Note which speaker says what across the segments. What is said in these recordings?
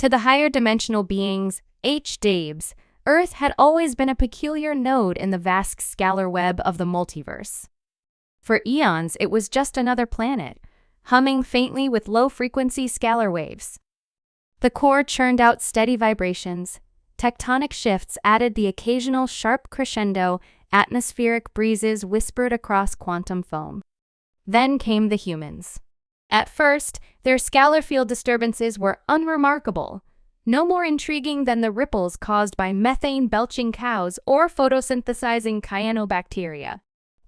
Speaker 1: To the higher dimensional beings, HDBs, Earth had always been a peculiar node in the vast scalar web of the multiverse. For eons, it was just another planet, humming faintly with low-frequency scalar waves. The core churned out steady vibrations. Tectonic shifts added the occasional sharp crescendo. Atmospheric breezes whispered across quantum foam. Then came the humans. At first, their scalar field disturbances were unremarkable, no more intriguing than the ripples caused by methane-belching cows or photosynthesizing cyanobacteria.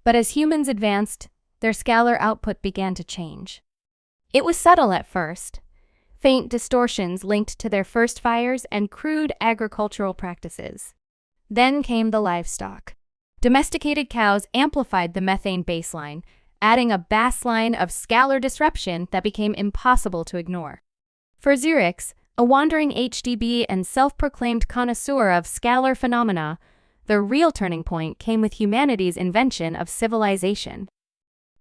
Speaker 1: But as humans advanced, their scalar output began to change. It was subtle at first, faint distortions linked to their first fires and crude agricultural practices. Then came the livestock. Domesticated cows amplified the methane baseline, adding a bassline of scalar disruption that became impossible to ignore. For Xerix, a wandering HDB and self-proclaimed connoisseur of scalar phenomena, the real turning point came with humanity's invention of civilization.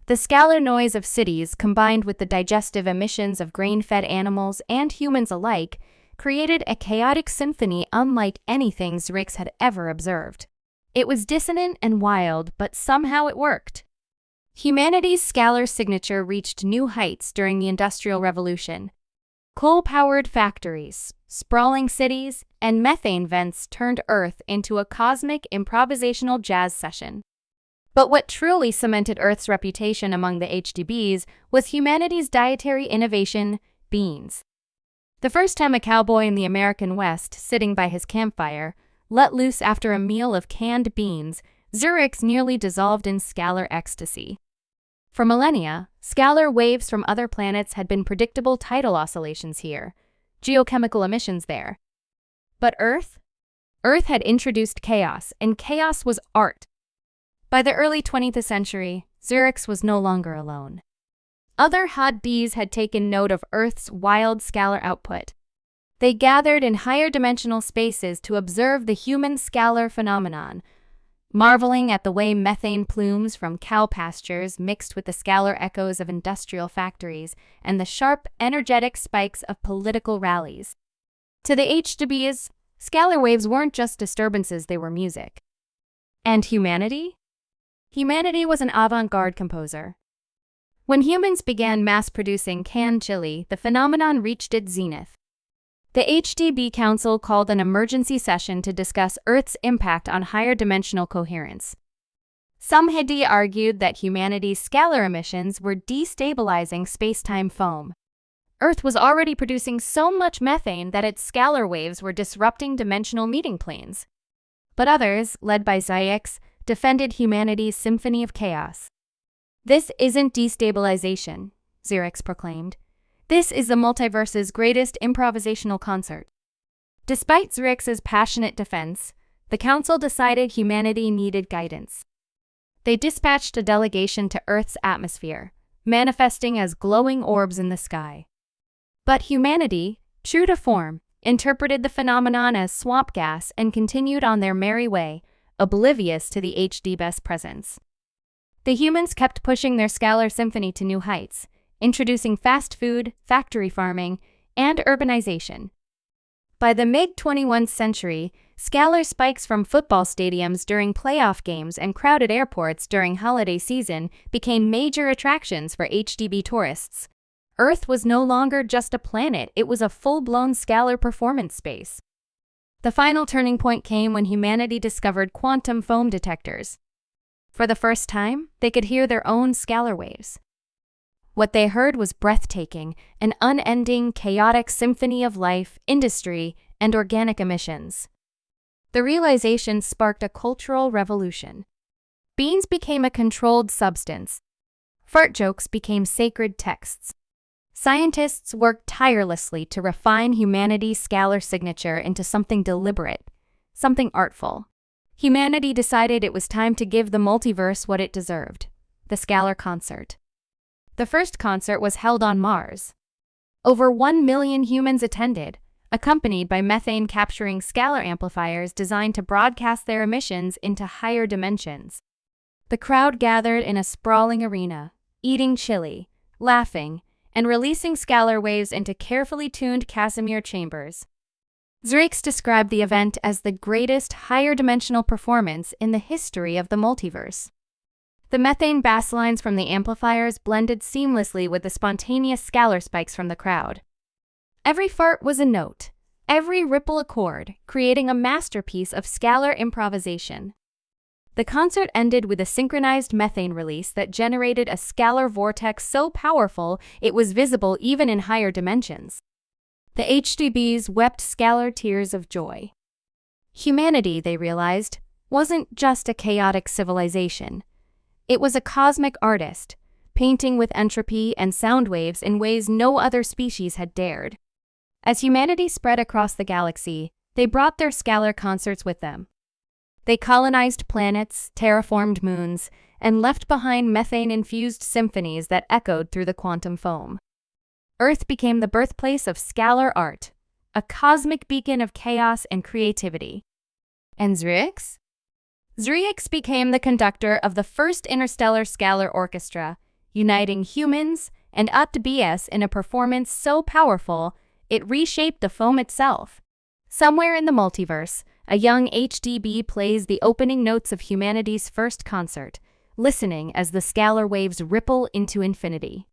Speaker 1: The scalar noise of cities, combined with the digestive emissions of grain-fed animals and humans alike, created a chaotic symphony unlike anything Xerix had ever observed. It was dissonant and wild, but somehow it worked. Humanity's scalar signature reached new heights during the Industrial Revolution. Coal-powered factories, sprawling cities, and methane vents turned Earth into a cosmic improvisational jazz session. But what truly cemented Earth's reputation among the HDBs was humanity's dietary innovation, beans. The first time a cowboy in the American West, sitting by his campfire, let loose after a meal of canned beans, Xerix nearly dissolved in scalar ecstasy. For millennia, scalar waves from other planets had been predictable tidal oscillations here, geochemical emissions there. But Earth? Earth had introduced chaos, and chaos was art. By the early 20th century, Xerix was no longer alone. Other hot bees had taken note of Earth's wild scalar output. They gathered in higher dimensional spaces to observe the human scalar phenomenon, marveling at the way methane plumes from cow pastures mixed with the scalar echoes of industrial factories and the sharp, energetic spikes of political rallies. To the HDBs, scalar waves weren't just disturbances, they were music. And humanity? Humanity was an avant-garde composer. When humans began mass-producing canned chili, the phenomenon reached its zenith. The HDB Council called an emergency session to discuss Earth's impact on higher dimensional coherence. Some had argued that humanity's scalar emissions were destabilizing space-time foam. Earth was already producing so much methane that its scalar waves were disrupting dimensional meeting planes. But others, led by Xerix, defended humanity's symphony of chaos. "This isn't destabilization," Xerix proclaimed. "This is the multiverse's greatest improvisational concert." Despite Xerix's passionate defense, the Council decided humanity needed guidance. They dispatched a delegation to Earth's atmosphere, manifesting as glowing orbs in the sky. But humanity, true to form, interpreted the phenomenon as swamp gas and continued on their merry way, oblivious to the HDB's presence. The humans kept pushing their scalar symphony to new heights, introducing fast food, factory farming, and urbanization. By the mid-21st century, scalar spikes from football stadiums during playoff games and crowded airports during holiday season became major attractions for HDB tourists. Earth was no longer just a planet, it was a full-blown scalar performance space. The final turning point came when humanity discovered quantum foam detectors. For the first time, they could hear their own scalar waves. What they heard was breathtaking, an unending, chaotic symphony of life, industry, and organic emissions. The realization sparked a cultural revolution. Beans became a controlled substance. Fart jokes became sacred texts. Scientists worked tirelessly to refine humanity's scalar signature into something deliberate, something artful. Humanity decided it was time to give the multiverse what it deserved: the scalar concert. The first concert was held on Mars. Over 1 million humans attended, accompanied by methane-capturing scalar amplifiers designed to broadcast their emissions into higher dimensions. The crowd gathered in a sprawling arena, eating chili, laughing, and releasing scalar waves into carefully tuned Casimir chambers. Zrix described the event as the greatest higher-dimensional performance in the history of the multiverse. The methane basslines from the amplifiers blended seamlessly with the spontaneous scalar spikes from the crowd. Every fart was a note, every ripple a chord, creating a masterpiece of scalar improvisation. The concert ended with a synchronized methane release that generated a scalar vortex so powerful it was visible even in higher dimensions. The HDBs wept scalar tears of joy. Humanity, they realized, wasn't just a chaotic civilization. It was a cosmic artist, painting with entropy and sound waves in ways no other species had dared. As humanity spread across the galaxy, they brought their scalar concerts with them. They colonized planets, terraformed moons, and left behind methane-infused symphonies that echoed through the quantum foam. Earth became the birthplace of scalar art, a cosmic beacon of chaos and creativity. And Zrix? Zrix became the conductor of the first interstellar scalar orchestra, uniting humans and UTBS in a performance so powerful it reshaped the foam itself. Somewhere in the multiverse, a young HDB plays the opening notes of humanity's first concert, listening as the scalar waves ripple into infinity.